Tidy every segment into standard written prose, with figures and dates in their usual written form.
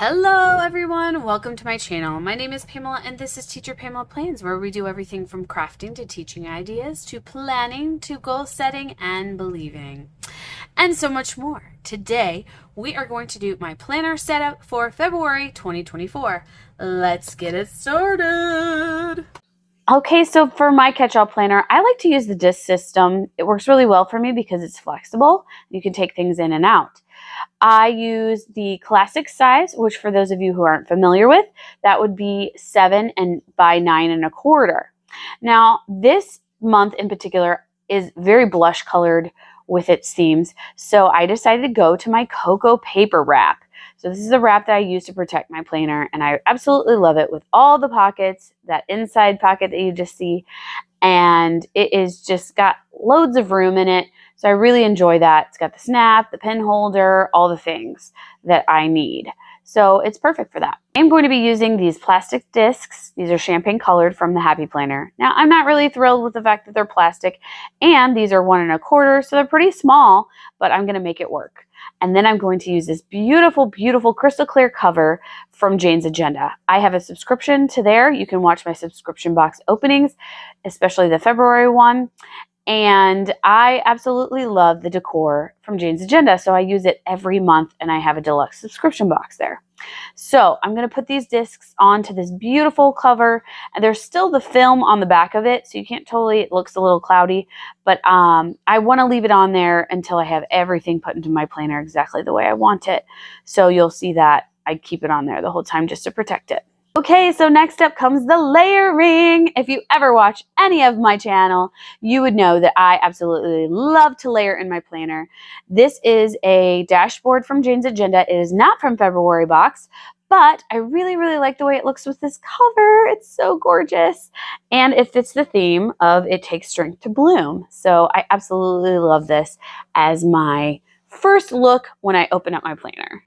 Hello everyone, welcome to my channel. My name is Pamela and this is Teacher Pamela Plans, where we do everything from crafting to teaching ideas to planning to goal setting and believing and so much more. Today we are going to do my planner setup for February 2024. Let's get it started. Okay, so for my catch-all planner, I like to use the disc system. It works really well for me because it's flexible. You can take things in and out. I use the classic size, which for those of you who aren't familiar with, that would be 7 by 9 1/4. Now, this month in particular is very blush colored with its themes, so I decided to go to my cocoa paper wrap. So this is a wrap that I use to protect my planner, and I absolutely love it with all the pockets, that inside pocket that you just see, and it is just got loads of room in it. So I really enjoy that. It's got the snap, the pen holder, all the things that I need. So it's perfect for that. I'm going to be using these plastic discs. These are champagne colored from the Happy Planner. Now, I'm not really thrilled with the fact that they're plastic, and these are 1 1/4, so they're pretty small, but I'm going to make it work. And then I'm going to use this beautiful, beautiful crystal clear cover from Jane's Agenda. I have a subscription to there. You can watch my subscription box openings, especially the February one. And I absolutely love the Decor from Jane's Agenda, so I use it every month, and I have a deluxe subscription box there. So I'm going to put these discs onto this beautiful cover, and there's still the film on the back of it, so you can't totally, it looks a little cloudy, but I want to leave it on there until I have everything put into my planner exactly the way I want it. So you'll see that I keep it on there the whole time just to protect it. Okay, so next up comes the layering. If you ever watch any of my channel, you would know that I absolutely love to layer in my planner. This is a dashboard from Jane's Agenda. It is not from February box, but I really, really like the way it looks with this cover. It's so gorgeous. And it fits the theme of It Takes Strength to Bloom. So I absolutely love this as my first look when I open up my planner.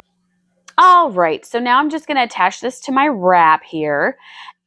All right, so now I'm just going to attach this to my wrap here.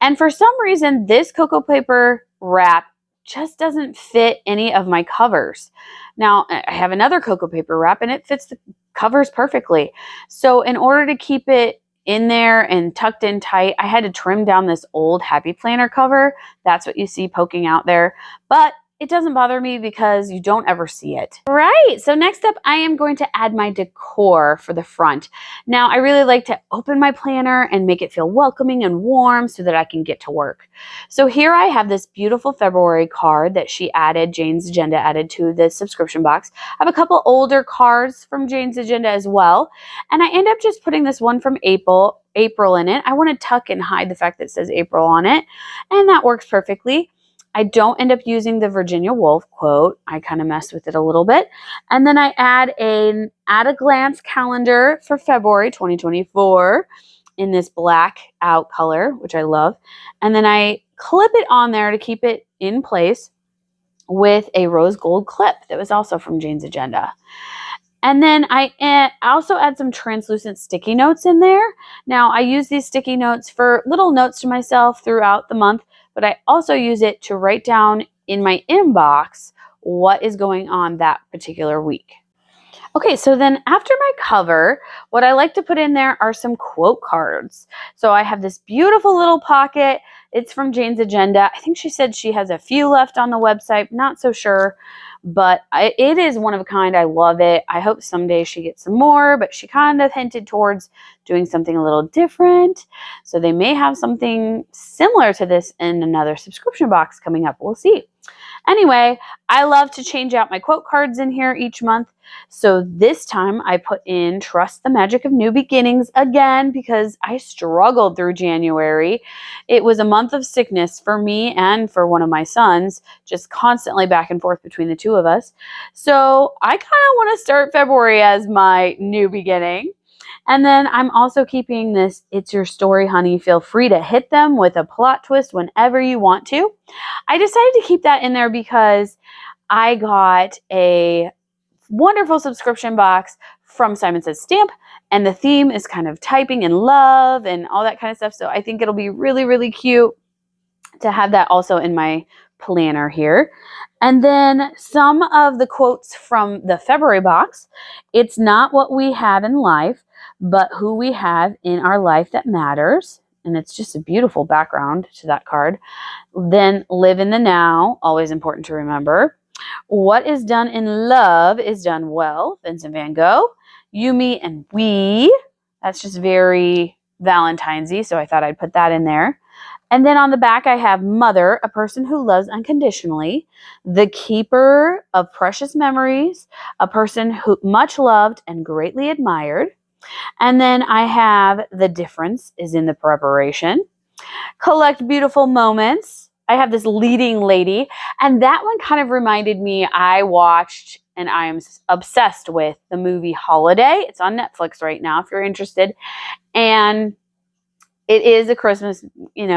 And for some reason, this cocoa paper wrap just doesn't fit any of my covers. Now, I have another cocoa paper wrap, and it fits the covers perfectly. So in order to keep it in there and tucked in tight, I had to trim down this old Happy Planner cover. That's what you see poking out there. But it doesn't bother me because you don't ever see it. Right, so next up, I am going to add my decor for the front. Now, I really like to open my planner and make it feel welcoming and warm so that I can get to work. So here I have this beautiful February card that she added, Jane's Agenda added to the subscription box. I have a couple older cards from Jane's Agenda as well, and I end up just putting this one from April in it. I want to tuck and hide the fact that it says April on it, and that works perfectly. I don't end up using the Virginia Woolf quote. I kind of mess with it a little bit. And then I add an at-a-glance calendar for February 2024 in this black out color, which I love. And then I clip it on there to keep it in place with a rose gold clip that was also from Jane's Agenda. And then I also add some translucent sticky notes in there. Now, I use these sticky notes for little notes to myself throughout the month, but I also use it to write down in my inbox what is going on that particular week. Okay, so then after my cover, what I like to put in there are some quote cards. So I have this beautiful little pocket. It's from Jane's Agenda. I think she said she has a few left on the website. Not so sure, but it is one of a kind. I love it. I hope someday she gets some more, but she kind of hinted towards doing something a little different. So they may have something similar to this in another subscription box coming up. We'll see. Anyway, I love to change out my quote cards in here each month. So this time I put in Trust the Magic of New Beginnings again because I struggled through January. It was a month of sickness for me and for one of my sons, just constantly back and forth between the two of us. So I kind of want to start February as my new beginning. And then I'm also keeping this It's Your Story, Honey. Feel free to hit them with a plot twist whenever you want to. I decided to keep that in there because I got a wonderful subscription box from Simon Says Stamp, and the theme is kind of typing and love and all that kind of stuff. So I think it'll be really, really cute to have that also in my planner here. And then some of the quotes from the February box. It's not what we have in life, but who we have in our life that matters. And it's just a beautiful background to that card. Then live in the now, always important to remember. What is done in love is done well, Vincent van Gogh. You, me, and we. That's just very Valentine's-y, so I thought I'd put that in there. And then on the back, I have mother, a person who loves unconditionally, the keeper of precious memories, a person who much loved and greatly admired. And then I have the difference is in the preparation. Collect beautiful moments. I have this leading lady, and that one kind of reminded me, I watched and I am obsessed with the movie Holiday. It's on Netflix right now if you're interested. And it is a Christmas,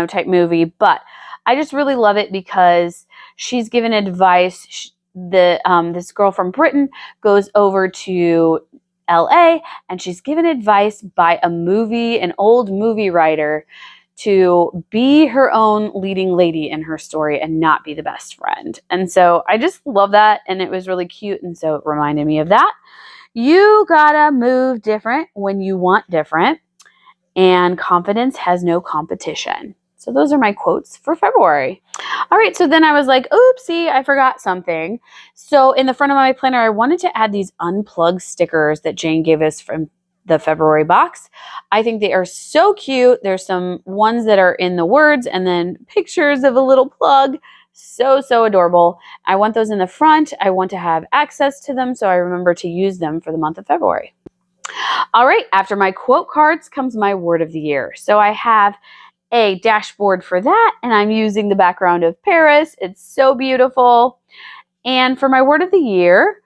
type movie, but I just really love it because she's given advice. This girl from Britain goes over to LA and she's given advice by an old movie writer to be her own leading lady in her story and not be the best friend. And so I just love that, and it was really cute, and so it reminded me of that. You gotta move different when you want different, and confidence has no competition. So those are my quotes for February. All right, so then I was like, oopsie, I forgot something. So in the front of my planner, I wanted to add these unplugged stickers that Jane gave us from the February box. I think they are so cute. There's some ones that are in the words and then pictures of a little plug. So adorable. I want those in the front. I want to have access to them so I remember to use them for the month of February. All right, after my quote cards comes my word of the year. So I have a dashboard for that, and I'm using the background of Paris. It's so beautiful. And for my word of the year,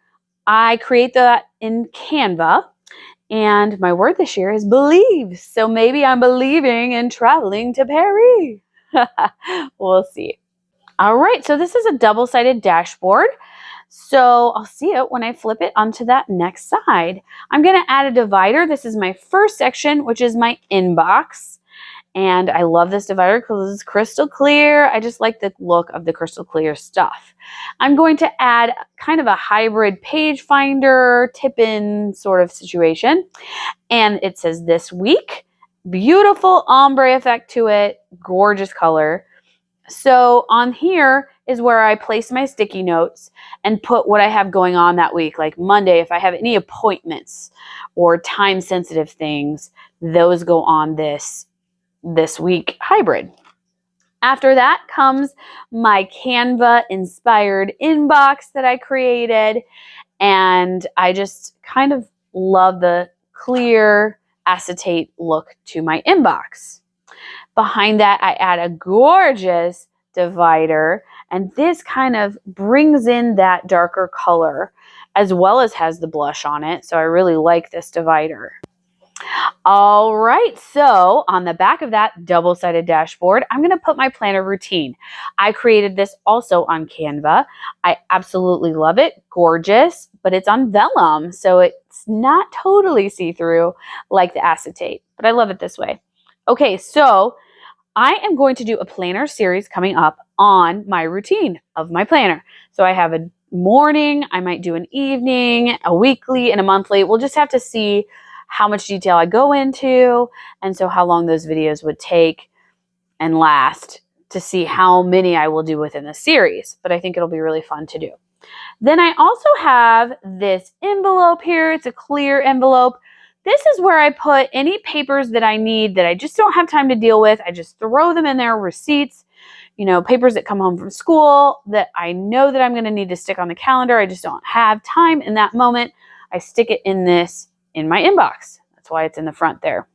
I create that in Canva. And my word this year is believe. So maybe I'm believing in traveling to Paris. We'll see. All right, so this is a double-sided dashboard. So I'll see it when I flip it onto that next side. I'm going to add a divider. This is my first section, which is my inbox. And I love this divider because it's crystal clear. I just like the look of the crystal clear stuff. I'm going to add kind of a hybrid page finder, tip-in sort of situation. And it says this week. Beautiful ombre effect to it. Gorgeous color. So on here is where I place my sticky notes and put what I have going on that week. Like Monday, if I have any appointments or time-sensitive things, those go on this week hybrid. After that comes my Canva inspired inbox that I created. And I just kind of love the clear acetate look to my inbox. Behind that, I add a gorgeous divider, and this kind of brings in that darker color as well as has the blush on it. So I really like this divider. All right, so on the back of that double-sided dashboard, I'm going to put my planner routine. I created this also on Canva. I absolutely love it. Gorgeous, but it's on vellum, so it's not totally see-through like the acetate, but I love it this way. Okay, so I am going to do a planner series coming up on my routine of my planner. So I have a morning, I might do an evening, a weekly, and a monthly. We'll just have to see how much detail I go into, and so how long those videos would take and last to see how many I will do within the series. But I think it'll be really fun to do. Then I also have this envelope here. It's a clear envelope. This is where I put any papers that I need that I just don't have time to deal with. I just throw them in there, receipts, papers that come home from school that I know that I'm going to need to stick on the calendar. I just don't have time in that moment. I stick it in my inbox. That's why it's in the front there.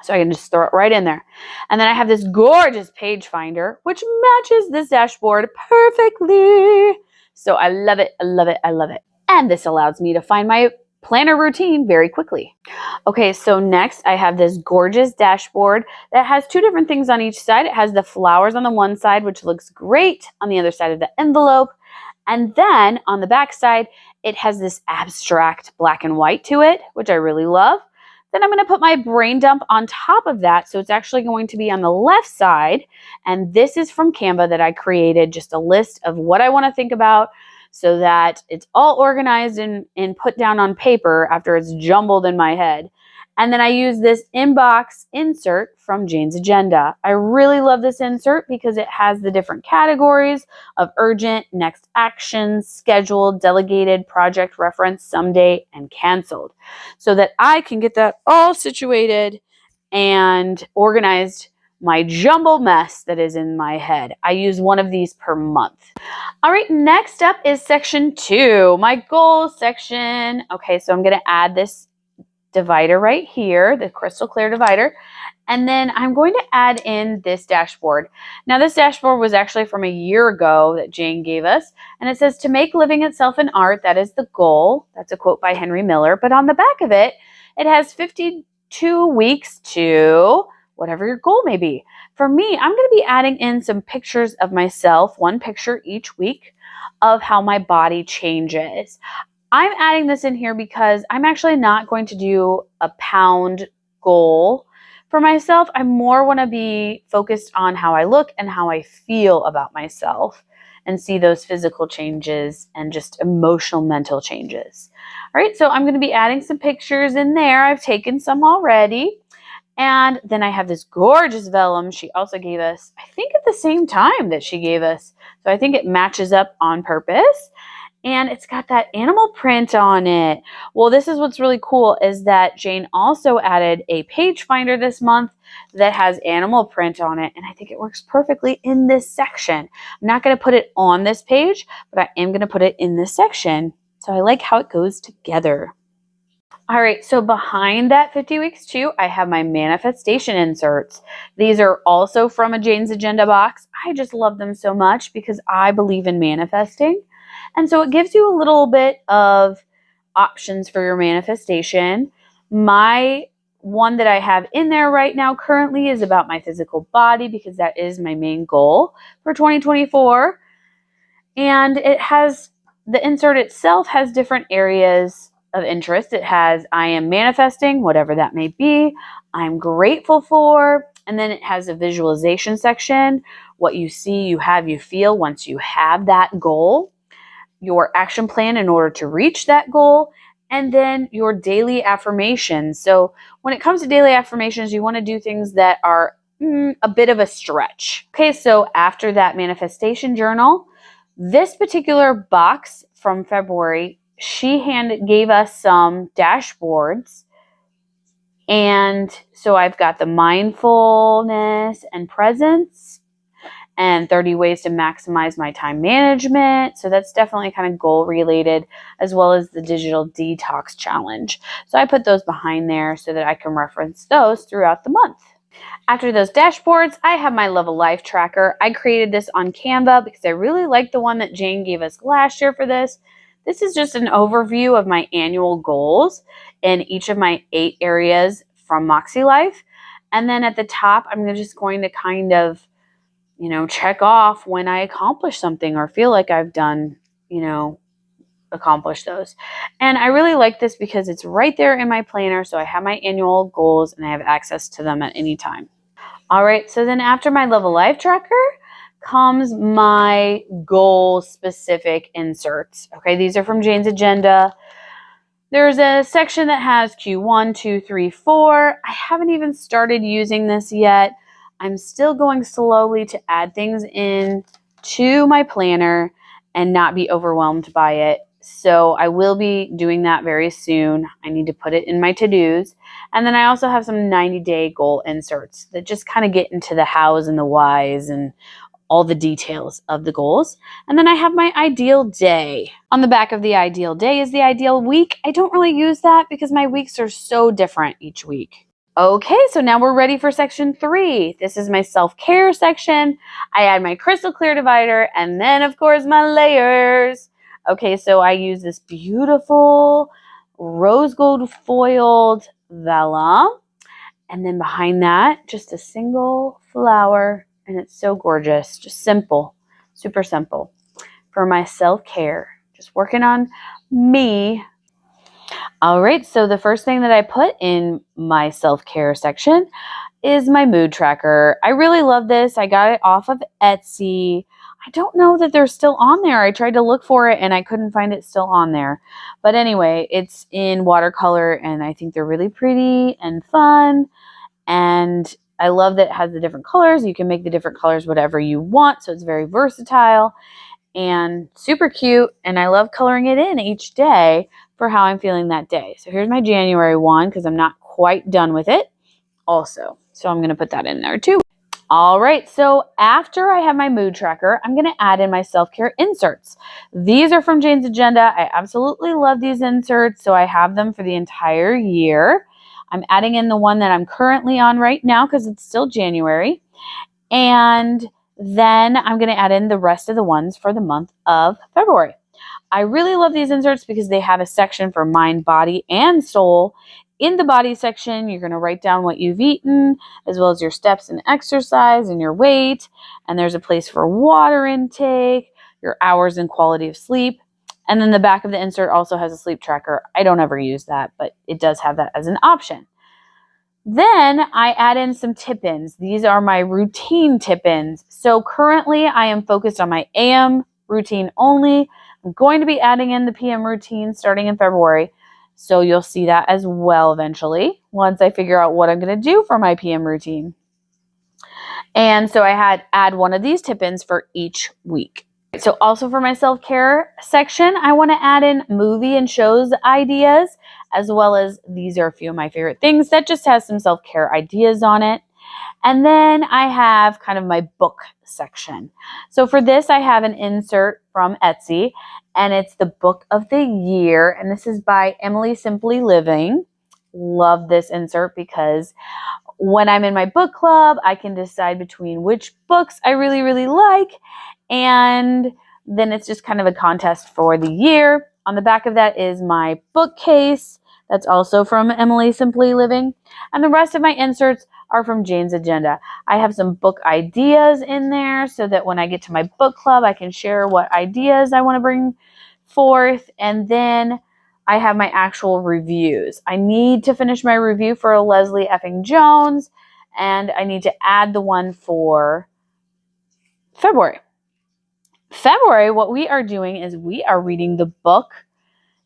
So I can just throw it right in there. And then I have this gorgeous page finder, which matches this dashboard perfectly. So I love it, I love it, I love it. And this allows me to find my planner routine very quickly. Okay, so next I have this gorgeous dashboard that has two different things on each side. It has the flowers on the one side, which looks great on the other side of the envelope. And then on the back side, it has this abstract black and white to it, which I really love. Then I'm going to put my brain dump on top of that. So it's actually going to be on the left side. And this is from Canva that I created, just a list of what I want to think about so that it's all organized and put down on paper after it's jumbled in my head. And then I use this inbox insert from Jane's Agenda. I really love this insert because it has the different categories of urgent, next actions, scheduled, delegated, project reference, someday, and canceled, so that I can get that all situated and organized my jumbled mess that is in my head. I use one of these per month. All right, next up is section 2, my goals section. Okay, so I'm going to add this divider right here, the crystal clear divider. And then I'm going to add in this dashboard. Now this dashboard was actually from a year ago that Jane gave us. And it says to make living itself an art, that is the goal. That's a quote by Henry Miller. But on the back of it, it has 52 weeks to whatever your goal may be. For me, I'm going to be adding in some pictures of myself, one picture each week of how my body changes. I'm adding this in here because I'm actually not going to do a pound goal for myself. I more want to be focused on how I look and how I feel about myself and see those physical changes and just emotional, mental changes. All right, so I'm going to be adding some pictures in there. I've taken some already. And then I have this gorgeous vellum she also gave us, I think at the same time that she gave us. So I think it matches up on purpose. And it's got that animal print on it. Well, this is what's really cool is that Jane also added a page finder this month that has animal print on it. And I think it works perfectly in this section. I'm not going to put it on this page, but I am going to put it in this section. So I like how it goes together. All right, so behind that 50 weeks too, I have my manifestation inserts. These are also from a Jane's Agenda box. I just love them so much because I believe in manifesting. And so it gives you a little bit of options for your manifestation. My one that I have in there right now currently is about my physical body because that is my main goal for 2024. And it has, the insert itself has different areas of interest. It has I am manifesting, whatever that may be, I'm grateful for, and then it has a visualization section, what you see, you have, you feel once you have that goal, your action plan in order to reach that goal, and then your daily affirmations. So when it comes to daily affirmations, you want to do things that are a bit of a stretch. Okay, so after that manifestation journal, this particular box from February, she gave us some dashboards. And so I've got the mindfulness and presence and 30 ways to maximize my time management. So that's definitely kind of goal related, as well as the digital detox challenge. So I put those behind there so that I can reference those throughout the month. After those dashboards, I have my Love a Life tracker. I created this on Canva because I really like the one that Jane gave us last year for this. This is just an overview of my annual goals in each of my 8 areas from Moxie Life. And then at the top, I'm just going to kind of, check off when I accomplish something or feel like I've done, accomplish those. And I really like this because it's right there in my planner. So I have my annual goals and I have access to them at any time. All right, so then after my Love a Life tracker comes my goal specific inserts. Okay, these are from Jane's Agenda. There's a section that has Q1, 2, 3, 4. I haven't even started using this yet. I'm still going slowly to add things in to my planner and not be overwhelmed by it. So I will be doing that very soon. I need to put it in my to-dos. And then I also have some 90-day goal inserts that just kind of get into the hows and the whys and all the details of the goals. And then I have my ideal day. On the back of the ideal day is the ideal week. I don't really use that because my weeks are so different each week. Okay, so now we're ready for section 3. This is my self-care section. I add my crystal clear divider and then of course my layers. Okay, so I use this beautiful rose gold foiled vellum. And then behind that, just a single flower. And it's so gorgeous, just simple, super simple for my self-care, just working on me. All right, so the first thing that I put in my self-care section is my mood tracker. I really love this. I got it off of Etsy. I don't know that they're still on there. I tried to look for it and I couldn't find it still on there. But anyway, it's in watercolor and I think they're really pretty and fun. And I love that it has the different colors. You can make the different colors whatever you want. So it's very versatile and super cute. And I love coloring it in each day for how I'm feeling that day. So here's my January one because I'm not quite done with it also. So I'm going to put that in there too. All right, so after I have my mood tracker, I'm going to add in my self-care inserts. These are from Jane's Agenda. I absolutely love these inserts, so I have them for the entire year. I'm adding in the one that I'm currently on right now because it's still January. And then I'm going to add in the rest of the ones for the month of February. I really love these inserts because they have a section for mind, body, and soul. In the body section, you're going to write down what you've eaten, as well as your steps and exercise and your weight. And there's a place for water intake, your hours and quality of sleep. And then the back of the insert also has a sleep tracker. I don't ever use that, but it does have that as an option. Then I add in some tip-ins. These are my routine tip-ins. So currently I am focused on my AM routine only. I'm going to be adding in the PM routine starting in February. So you'll see that as well eventually once I figure out what I'm going to do for my PM routine. And so I add one of these tip-ins for each week. So also for my self-care section, I want to add in movie and shows ideas, as well as these are a few of my favorite things that just has some self-care ideas on it. And then I have kind of my book section. So for this, I have an insert from Etsy, and it's the book of the year. And this is by Emily Simply Living. Love this insert because when I'm in my book club, I can decide between which books I really, really like. And then it's just kind of a contest for the year. On the back of that is my bookcase. That's also from Emily Simply Living. And the rest of my inserts are from Jane's Agenda. I have some book ideas in there so that when I get to my book club, I can share what ideas I want to bring forth. And then I have my actual reviews. I need to finish my review for Leslie effing Jones, and I need to add the one for February. February, what we are doing is we are reading the book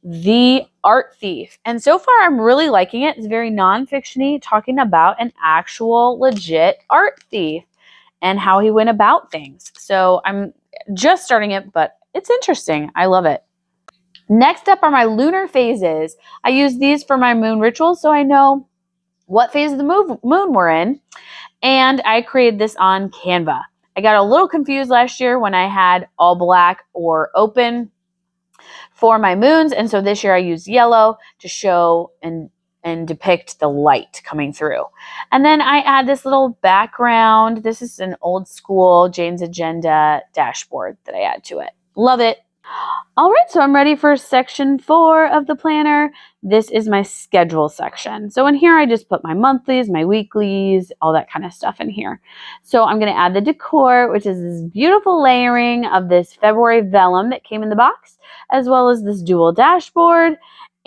The Art Thief. And so far, I'm really liking it. It's very nonfiction-y, talking about an actual legit art thief and how he went about things. So I'm just starting it, but it's interesting. I love it. Next up are my lunar phases. I use these for my moon rituals so I know what phase of the moon we're in. And I created this on Canva. I got a little confused last year when I had all black or open for my moons. And so this year I used yellow to show and depict the light coming through. And then I add this little background. This is an old school Jane's Agenda dashboard that I add to it. Love it. All right, so I'm ready for section 4 of the planner. This is my schedule section. So in here, I just put my monthlies, my weeklies, all that kind of stuff in here. So I'm going to add the decor, which is this beautiful layering of this February vellum that came in the box, as well as this dual dashboard.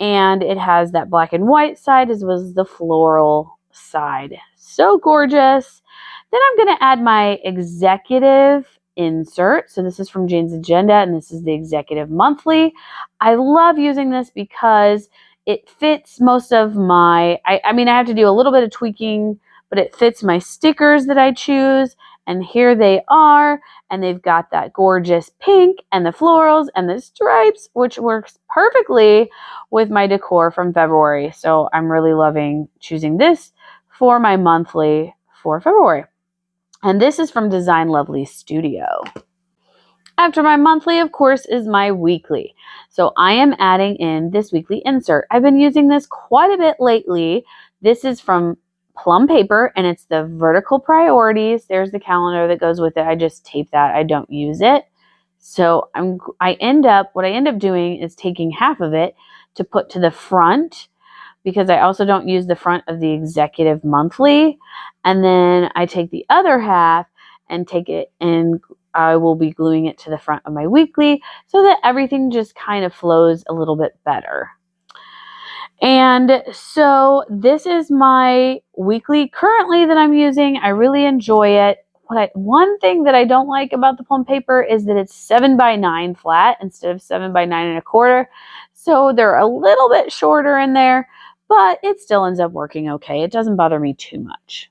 And it has that black and white side as well as the floral side. So gorgeous. Then I'm going to add my executive insert. So this is from Jane's Agenda, and this is the Executive Monthly. I love using this because it fits most of my, I mean, I have to do a little bit of tweaking, but it fits my stickers that I choose. And here they are, and they've got that gorgeous pink and the florals and the stripes, which works perfectly with my decor from February. So I'm really loving choosing this for my monthly for February. And this is from Design Lovely Studio. After my monthly, of course, is my weekly. So I am adding in this weekly insert. I've been using this quite a bit lately. This is from Plum Paper, and it's the vertical priorities. There's the calendar that goes with it. I just tape that. I don't use it. So what I end up doing is taking half of it to put to the front, because I also don't use the front of the Executive Monthly. And then I take the other half and take it and I will be gluing it to the front of my weekly so that everything just kind of flows a little bit better. And so this is my weekly currently that I'm using. I really enjoy it. One thing that I don't like about the plum paper is that it's 7x9 flat instead of 7x9 1/4. So they're a little bit shorter in there, but it still ends up working okay. It doesn't bother me too much.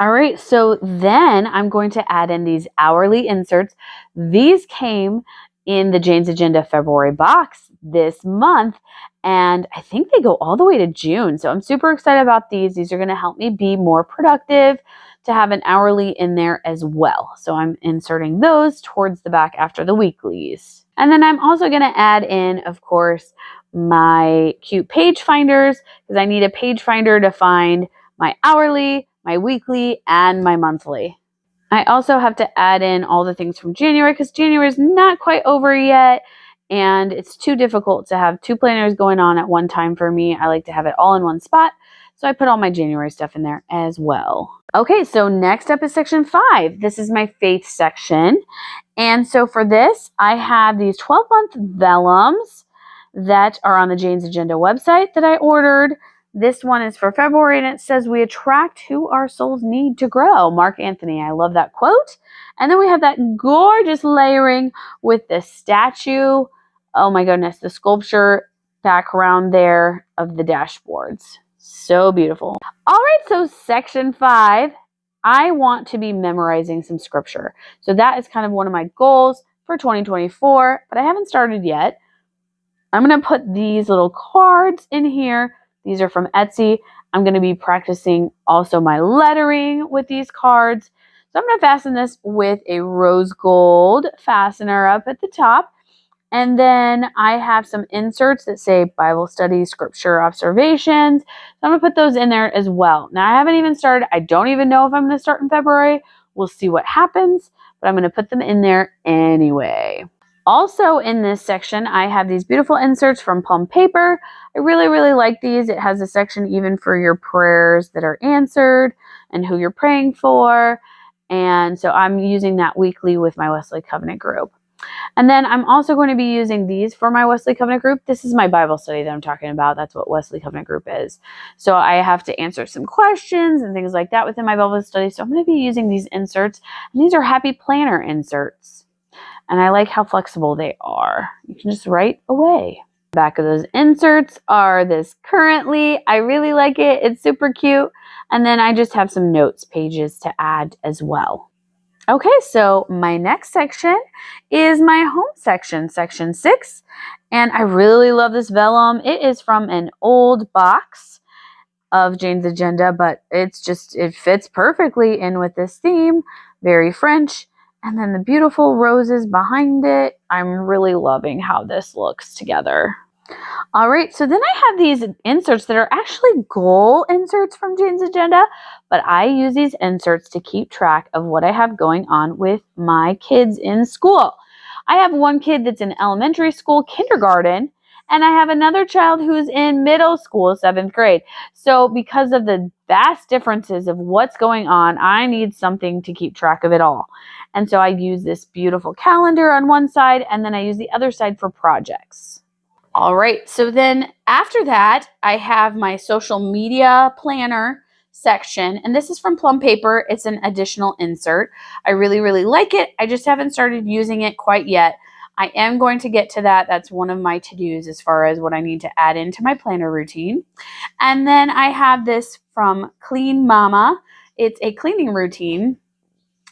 All right, so then I'm going to add in these hourly inserts. These came in the Jane's Agenda February box this month, and I think they go all the way to June. So I'm super excited about these. These are going to help me be more productive to have an hourly in there as well. So I'm inserting those towards the back after the weeklies. And then I'm also going to add in, of course, my cute page finders because I need a page finder to find my hourly, my weekly, and my monthly. I also have to add in all the things from January because January is not quite over yet and it's too difficult to have 2 planners going on at one time for me. I like to have it all in one spot. So I put all my January stuff in there as well. Okay, so next up is section 5. This is my faith section. And so for this, I have these 12-month vellums that are on the Jane's Agenda website that I ordered. This one is for February, and it says, "We attract who our souls need to grow." Mark Anthony. I love that quote. And then we have that gorgeous layering with the statue. Oh my goodness, the sculpture background there of the dashboards. So beautiful. All right, so section 5, I want to be memorizing some scripture. So that is kind of one of my goals for 2024, but I haven't started yet. I'm going to put these little cards in here. These are from Etsy. I'm going to be practicing also my lettering with these cards. So I'm going to fasten this with a rose gold fastener up at the top. And then I have some inserts that say Bible study, scripture observations. So I'm going to put those in there as well. Now, I haven't even started. I don't even know if I'm going to start in February. We'll see what happens, but I'm going to put them in there anyway. Also in this section, I have these beautiful inserts from Plum Paper. I really, really like these. It has a section even for your prayers that are answered and who you're praying for. And so I'm using that weekly with my Wesley Covenant group. And then I'm also going to be using these for my Wesley Covenant group. This is my Bible study that I'm talking about. That's what Wesley Covenant group is. So I have to answer some questions and things like that within my Bible study. So I'm going to be using these inserts. And these are Happy Planner inserts. And I like how flexible they are. You can just write away. The back of those inserts are this currently. I really like it. It's super cute. And then I just have some notes pages to add as well. Okay, so my next section is my home section, section 6. And I really love this vellum. It is from an old box of Jane's Agenda, but it fits perfectly in with this theme. Very French. And then the beautiful roses behind it. I'm really loving how this looks together. All right, so then I have these inserts that are actually goal inserts from Jane's Agenda, but I use these inserts to keep track of what I have going on with my kids in school. I have one kid that's in elementary school, kindergarten, and I have another child who's in middle school, 7th grade. So because of the vast differences of what's going on, I need something to keep track of it all. And so I use this beautiful calendar on one side, and then I use the other side for projects. All right, so then after that, I have my social media planner section, and this is from Plum Paper. It's an additional insert. I really, really like it. I just haven't started using it quite yet. I am going to get to that. That's one of my to-dos as far as what I need to add into my planner routine. And then I have this from Clean Mama. It's a cleaning routine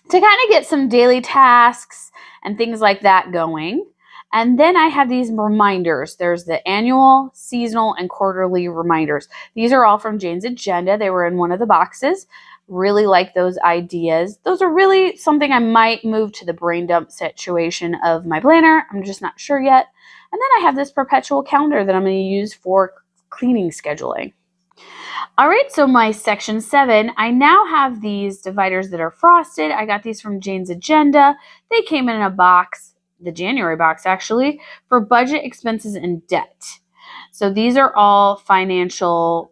to kind of get some daily tasks and things like that going. And then I have these reminders. There's the annual, seasonal, and quarterly reminders. These are all from Jane's Agenda. They were in one of the boxes. Really like those ideas. Those are really something I might move to the brain dump situation of my planner. I'm just not sure yet. And then I have this perpetual calendar that I'm going to use for cleaning scheduling. All right, so my section 7, I now have these dividers that are frosted. I got these from Jane's Agenda. They came in a box, the January box actually, for budget, expenses, and debt. So these are all financial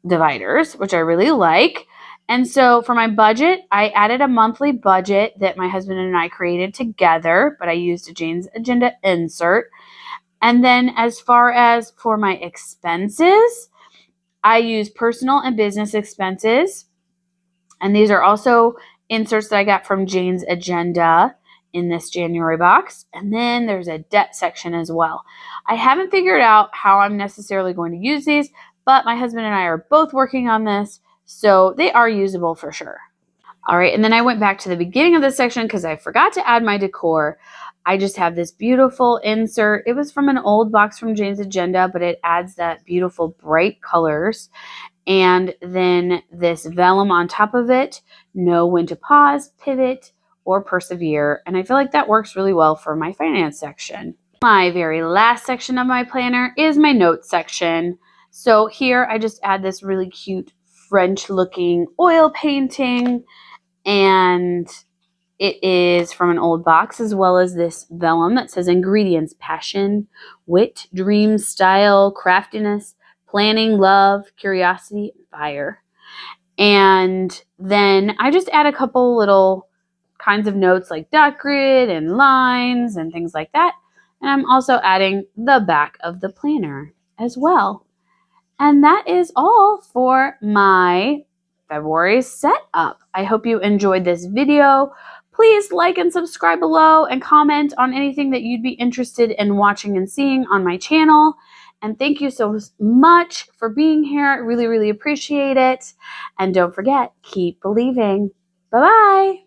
dividers, which I really like. And so for my budget, I added a monthly budget that my husband and I created together, but I used a Jane's Agenda insert. And then as far as for my expenses, I use personal and business expenses. And these are also inserts that I got from Jane's Agenda in this January box. And then there's a debt section as well. I haven't figured out how I'm necessarily going to use these, but my husband and I are both working on this, so they are usable for sure. All right, and then I went back to the beginning of this section because I forgot to add my decor. I just have this beautiful insert. It was from an old box from Jane's Agenda, but it adds that beautiful bright colors. And then this vellum on top of it, know when to pause, pivot, or persevere. And I feel like that works really well for my finance section. My very last section of my planner is my notes section. So here I just add this really cute French looking oil painting, and it is from an old box, as well as this vellum that says ingredients: passion, wit, dream, style, craftiness, planning, love, curiosity, and fire. And then I just add a couple little kinds of notes like dot grid and lines and things like that. And I'm also adding the back of the planner as well. And that is all for my February setup. I hope you enjoyed this video. Please like and subscribe below and comment on anything that you'd be interested in watching and seeing on my channel. And thank you so much for being here. I really, really appreciate it. And don't forget, keep believing. Bye-bye.